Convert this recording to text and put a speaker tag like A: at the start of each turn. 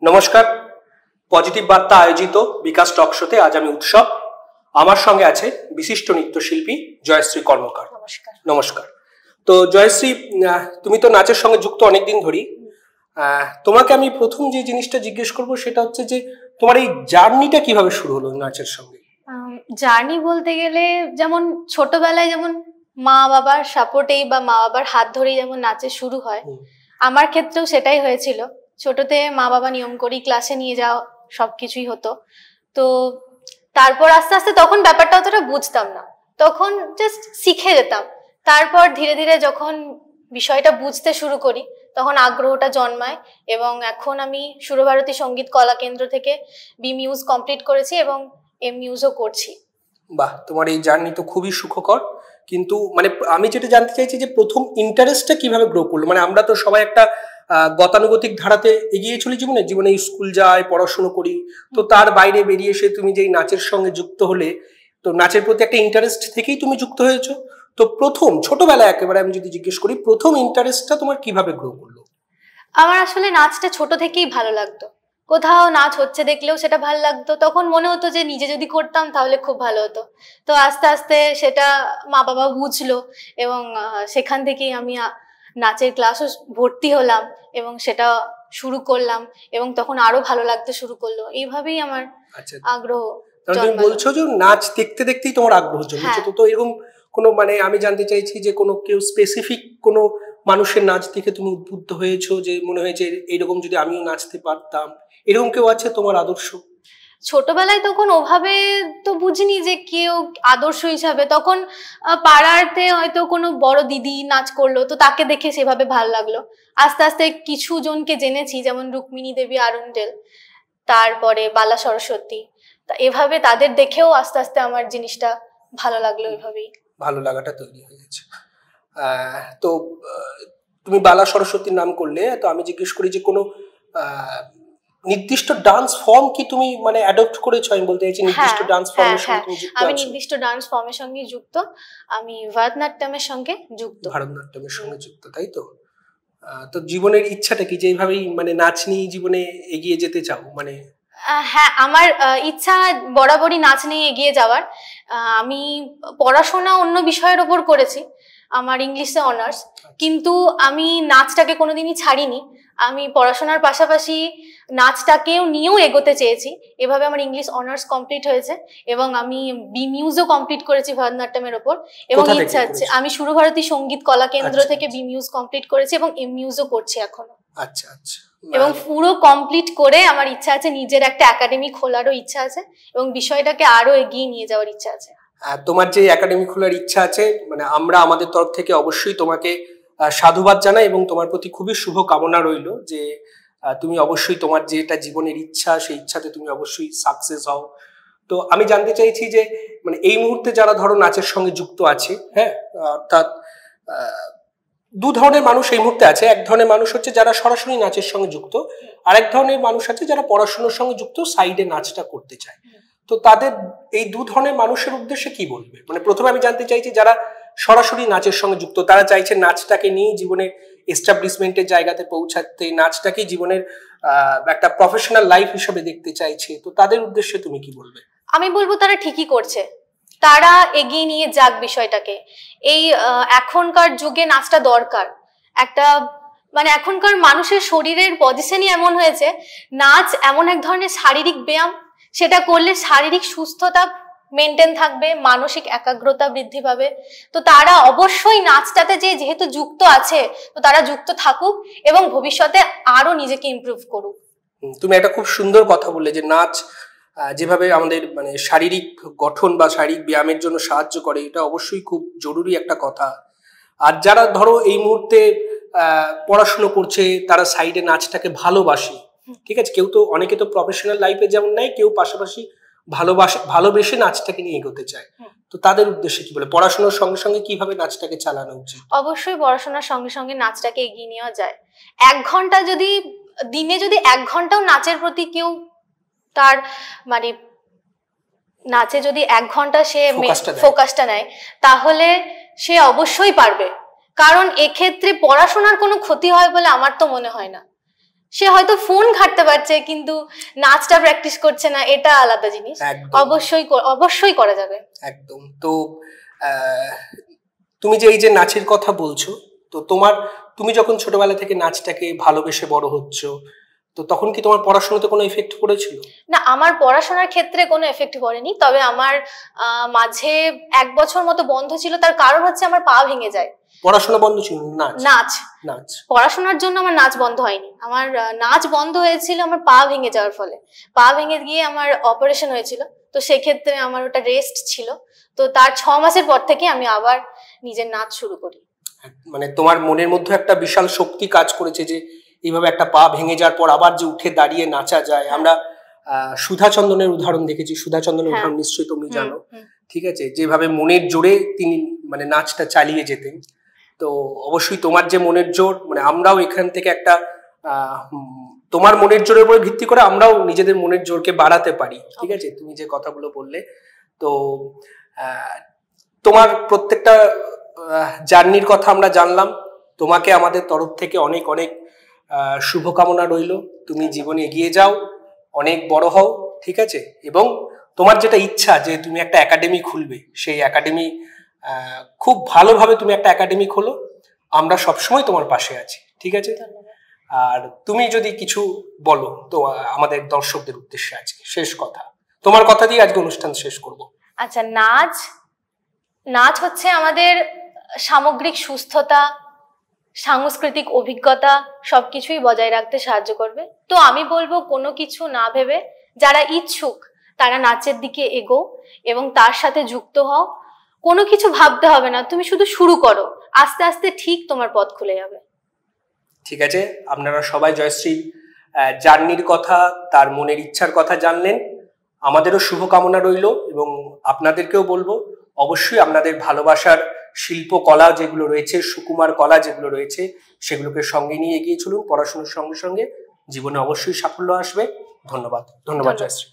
A: নমস্কার। পজিটিভ বার্তা আয়োজিত বিকাশ টক শোতে আজ আমি উৎসব। আমার সঙ্গে আছে বিশিষ্ট নৃত্যশিল্পী জয়শ্রী কর্মকার।
B: নমস্কার।
A: নমস্কার। তো জয়শ্রী, তুমি তো নাচের সঙ্গে যুক্ত অনেকদিন ধরেই। তোমাকে আমি প্রথম যে জিনিসটা জিজ্ঞেস করব সেটা হচ্ছে যে তোমার এই জার্নিটা কিভাবে শুরু হলো নাচের সঙ্গে?
B: জার্নি বলতে গেলে যেমন ছোটবেলায় যেমন মা বাবার সাপোর্টেই বা মা বাবার হাত ধরেই যেমন নাচের শুরু হয়, আমার ক্ষেত্রেও সেটাই হয়েছিল। ছোটতে মা বাবা নিয়ম করেই ক্লাসে নিয়ে যাওয়া সবকিছুই হতো। তো তারপর আস্তে আস্তে তখন ব্যাপারটা অতটা বুঝতাম না, তখন জাস্ট শিখে যেতাম। তারপর ধীরে ধীরে যখন বিষয়টা বুঝতে শুরু করি তখন আগ্রহটা জন্মায় এবং এখন আমি সুরভারতী সঙ্গীত কলা কেন্দ্র থেকে বি মিউজ কমপ্লিট করেছি এবং এম মিউজও করছি।
A: বাহ, তোমার এই জার্নি তো খুবই সুখকর। কিন্তু মানে আমি যেটা জানতে চাইছি যে প্রথম ইন্টারেস্টটা কিভাবে গ্রো করলো? মানে আমরা তো সবাই একটা গতানুগতিক ধারাতে এগিয়ে চলি জীবনে, জীবনে স্কুল যাই, পড়াশুনো করি। তো তার বাইরে বেরিয়ে এসে তুমি যেই নাচের সঙ্গে যুক্ত হলে, তো নাচের প্রতি একটা ইন্টারেস্ট থেকেই তুমি যুক্ত হয়েছো। তো প্রথম ছোটবেলায় একেবারে আমি যদি জিজ্ঞেস করি, প্রথম ইন্টারেস্টটা তোমার কিভাবে গ্রো করলো?
B: আমার আসলে নাচটা ছোট থেকেই ভালো লাগতো। কোথাও নাচ হচ্ছে দেখলেও সেটা ভালো লাগতো। তখন মনে হতো যে নিজে যদি করতাম তাহলে খুব ভালো হতো। তো আস্তে আস্তে সেটা মা বাবা বুঝলো এবং সেখান থেকেই আমি নাচের ক্লাসও ভর্তি হলাম এবং সেটা শুরু করলাম এবং তখন আরো ভালো লাগতে শুরু করলো। এইভাবেই আমার আগ্রহ।
A: তুমি বলছো যে নাচ দেখতে দেখতেই তোমার আগ্রহ জন্মেছে। তো এরকম কোনো, মানে আমি জানতে চাইছি যে কোনো কেউ স্পেসিফিক কোনো মানুষের নাচ দেখে তুমি উদ্বুদ্ধ হয়েছো যে মনে হয়েছে এইরকম যদি আমিও নাচতে পারতাম, এরকম কেউ আছে তোমার আদর্শ?
B: ছোটবেলায় তখন ওভাবে তো বুঝিনি যে কেউ আদর্শ হিসাবে। তখন পাড়াতে হয়তো কোনো বড় দিদি নাচ করলো, তো তাকে দেখে সেভাবে ভালো লাগলো। আস্তে আস্তে কিছু জনকে জেনেছি, যেমন রুক্মিণী দেবী আরুন্ডেল, তারপরে বালা সরস্বতী। তা এভাবে তাদের দেখেও আস্তে আস্তে আমার জিনিসটা ভালো লাগলো, এভাবেই
A: ভালো লাগাটা তৈরি হয়ে গেছে। তো তুমি বালা সরস্বতীর নাম করলে, তো আমি জিজ্ঞেস করি যে কোনো নির্দিষ্ট ডান্স ফর্ম কি তুমি মানে অ্যাডপ্ট করেছো? আমি বলতে চাইছি নির্দিষ্ট ডান্স ফর্মের সঙ্গে তুমি যুক্ত আছো?
B: আমি নির্দিষ্ট ডান্স ফর্মের সঙ্গে যুক্ত। আমি ভারতনাট্যমের সঙ্গে যুক্ত।
A: ভারতনাট্যমের সঙ্গে যুক্ত, তাই তো? তো জীবনের ইচ্ছাটা কি যে এইভাবেই মানে নাচ নিয়ে জীবনে এগিয়ে যেতে চাও? মানে
B: হ্যাঁ, আমার ইচ্ছা বরাবরই নাচ নিয়ে এগিয়ে যাওয়ার। আমি পড়াশোনা অন্য বিষয়ের ওপর করেছি, আমার ইংলিশে অনার্স, কিন্তু আমি নাচটাকে কোনোদিনই ছাড়িনি। আমি পড়াশোনার পাশাপাশি নাচটাকেও নিয়েও এগোতে চেয়েছি। এভাবে আমার ইংলিশ অনার্স কমপ্লিট হয়েছে এবং আমি বি মিউজও কমপ্লিট করেছি ভারতনাট্যমের ওপর। এবং ইচ্ছা আছে, আমি সুরভারতী সঙ্গীত কলা কেন্দ্র থেকে বি মিউজ কমপ্লিট করেছি এবং এম মিউজও করছি এখনো।
A: আচ্ছা আচ্ছা।
B: এবং পুরো কমপ্লিট করে আমার ইচ্ছা আছে নিজের একটা একাডেমি খোলারও ইচ্ছা আছে এবং বিষয়টাকে আরো এগিয়ে নিয়ে যাওয়ার ইচ্ছা আছে।
A: তোমার যে একাডেমি খোলার ইচ্ছা আছে, মানে আমরা আমাদের তরফ থেকে অবশ্যই তোমাকে সাধুবাদ জানাই এবং তোমার প্রতি খুবই শুভ কামনা রইল যে তুমি অবশ্যই তোমার যেটা জীবনের ইচ্ছা সেই ইচ্ছাতে তুমি অবশ্যই সাকসেস হও। তো আমি জানতে চাইছি যে মানে এই মুহূর্তে যারা ধরো নাচের সঙ্গে যুক্ত আছে, হ্যাঁ, অর্থাৎ দু ধরনের মানুষ এই মুহূর্তে আছে। এক ধরনের মানুষ হচ্ছে যারা সরাসরি নাচের সঙ্গে যুক্ত, আর এক ধরনের মানুষ আছে যারা পড়াশোনার সঙ্গে যুক্ত, সাইডে নাচটা করতে চায়। তো তাদের এই দু ধরনের মানুষের উদ্দেশ্যে কি বলবে? মানে প্রথমে আমি জানতে চাইছি যারা সরাসরি নাচের সঙ্গে যুক্ত, তারা চাইছে নাচটাকে নিয়ে জীবনে এস্টাবলিশমেন্টের জায়গাতে পৌঁছাতে, নাচটাকে জীবনের একটা প্রফেশনাল লাইফ হিসেবে দেখতে চাইছে। তো তাদের উদ্দেশ্যে তুমি কি বলবে?
B: আমি বলবো তারা ঠিকই করছে, তারা এগিয়ে নিয়ে যাক বিষয়টাকে। এই এখনকার যুগে নাচটা দরকার। একটা মানে এখনকার মানুষের শরীরের পজিশনই এমন হয়েছে, নাচ এমন এক ধরনের শারীরিক ব্যায়াম, সেটা করলে শারীরিক সুস্থতা মেনটেন থাকবে, মানসিক একাগ্রতা বৃদ্ধি পাবে। তো তারা অবশ্যই নাচটাতে যেহেতু যুক্ত আছে, তো তারা যুক্ত থাকুক এবং ভবিষ্যতে আরো নিজেকে ইমপ্রুভ করুক।
A: তুমি একটা খুব সুন্দর কথা বললে যে নাচ যেভাবে আমাদের মানে শারীরিক গঠন বা শারীরিক ব্যায়ামের জন্য সাহায্য করে, এটা অবশ্যই খুব জরুরি একটা কথা। আর যারা ধরো এই মুহূর্তে পড়াশুনো করছে, তারা সাইডে নাচটাকে ভালোবাসে, ঠিক আছে, কেউ তো অনেকে তো প্রফেশনাল লাইফে যেমন নেয়, কেউ পাশাপাশি ভালোবেসে নাচটাকে নিয়ে এগোতে চায়। তো তাদের উদ্দেশ্যে কি বলে? পড়াশোনার সঙ্গে সঙ্গে কিভাবে নাচটাকে চালানো উচিত?
B: অবশ্যই পড়াশোনার সঙ্গে সঙ্গে নাচটাকে এগিয়ে নেওয়া যায়। 1 ঘন্টা যদি দিনে, যদি 1 ঘন্টাও নাচের প্রতি কেউ তার মানে নাচে যদি 1 ঘন্টা সে ফোকাসটা নেয়, তাহলে সে অবশ্যই পারবে। কারণ এক্ষেত্রে পড়াশোনার কোনো ক্ষতি হয় বলে আমার তো মনে হয় না। সে হয়তো ফোন ঘাঁটতে পারছে কিন্তু নাচটা প্র্যাকটিস করছে না, এটা আলাদা জিনিস। অবশ্যই অবশ্যই করা যাবে।
A: একদম। তো তুমি যে এই যে নাচের কথা বলছো, তো তুমি যখন ছোটবেলা থেকে নাচটাকে ভালোবেসে বড় হচ্ছ, তো তখন কি তোমার পড়াশোনাতে কোনো এফেক্ট পড়েছিল?
B: না, আমার পড়াশোনার ক্ষেত্রে কোনো এফেক্ট পড়েনি, তবে আমার মাঝে 1 বছর মতো বন্ধ ছিল। তার কারণ হচ্ছে আমার পা ভেঙে যায়।
A: পড়াশোনা বন্ধ ছিল? নাচ
B: পড়াশোনার জন্য আমার নাচ বন্ধ হয়নি। আমার নাচ বন্ধ হয়েছিল আমার পা ভেঙে যাওয়ার ফলে। পা ভেঙে গিয়ে আমার অপারেশন হয়েছিল, তো সেক্ষেত্রে আমার ওটা রেস্ট ছিল। তো তার 6 মাসের পর থেকে আমি আবার নিজের নাচ শুরু করি।
A: মানে তোমার মনের মধ্যে একটা বিশাল শক্তি কাজ করেছে যে এইভাবে একটা পা ভেঙে যাওয়ার পর আবার যে উঠে দাঁড়িয়ে নাচা যায়। আমরা সুধা চন্দ্রনের উদাহরণ দেখেছি, সুধা চন্দ্রনের উদাহরণ নিশ্চয়ই তুমি জানো, ঠিক আছে, যেভাবে মনের জোরে তিনি মানে নাচটা চালিয়ে যেতেন। তো অবশ্যই তোমার যে মনের জোর, মানে আমরাও এখান থেকে একটা তোমার মনের জোরের উপরে ভিত্তি করে আমরাও নিজেদের মনের জোরকে বাড়াতে পারি, ঠিক আছে, তুমি যে কথাগুলো বললে। তো তোমার প্রত্যেকটা জার্নির কথা আমরা জানলাম। তোমাকে আমাদের তরফ থেকে অনেক অনেক শুভকামনা রইল। তুমি জীবনে এগিয়ে যাও, অনেক বড় হও, ঠিক আছে, এবং তোমার যেটা ইচ্ছা যে তুমি একটা একাডেমি খুলবে, সেই একাডেমি খুব ভালোভাবে তুমি একটা একাডেমি খোলো। আমরা সবসময় তোমার পাশে আছি, ঠিক আছে। আর তুমি যদি কিছু বলো তো আমাদের দর্শকদের উদ্দেশ্যে আজকে শেষ কথা, তোমার কথা দিয়ে আজকে অনুষ্ঠান শেষ করব।
B: আচ্ছা, নাচ হচ্ছে আমাদের সামগ্রিক সুস্থতা, সাংস্কৃতিক অভিজ্ঞতা সবকিছুই বজায় রাখতে সাহায্য করবে। তো আমি বলবো কোনো কিছু না ভেবে যারা ইচ্ছুক তারা নাচের দিকে এগো এবং তার সাথে যুক্ত হও। কোনো কিছু ভাবতে হবে না, তুমি শুধু শুরু করো, আস্তে আস্তে ঠিক তোমার পথ খুলে যাবে।
A: ঠিক আছে, আপনারা সবাই জয়শ্রী জার্নির কথা, তার মনের ইচ্ছার কথা জানলেন। আমাদেরও শুভকামনা রইল এবং আপনাদেরকেও বলবো অবশ্যই আপনাদের ভালোবাসার শিল্পকলা যেগুলো রয়েছে, সুকুমার কলা যেগুলো রয়েছে, সেগুলোকে সঙ্গে নিয়ে এগিয়ে চলুন। পড়াশোনার সঙ্গে সঙ্গে জীবনে অবশ্যই সাফল্য আসবে। ধন্যবাদ জয়শ্রী।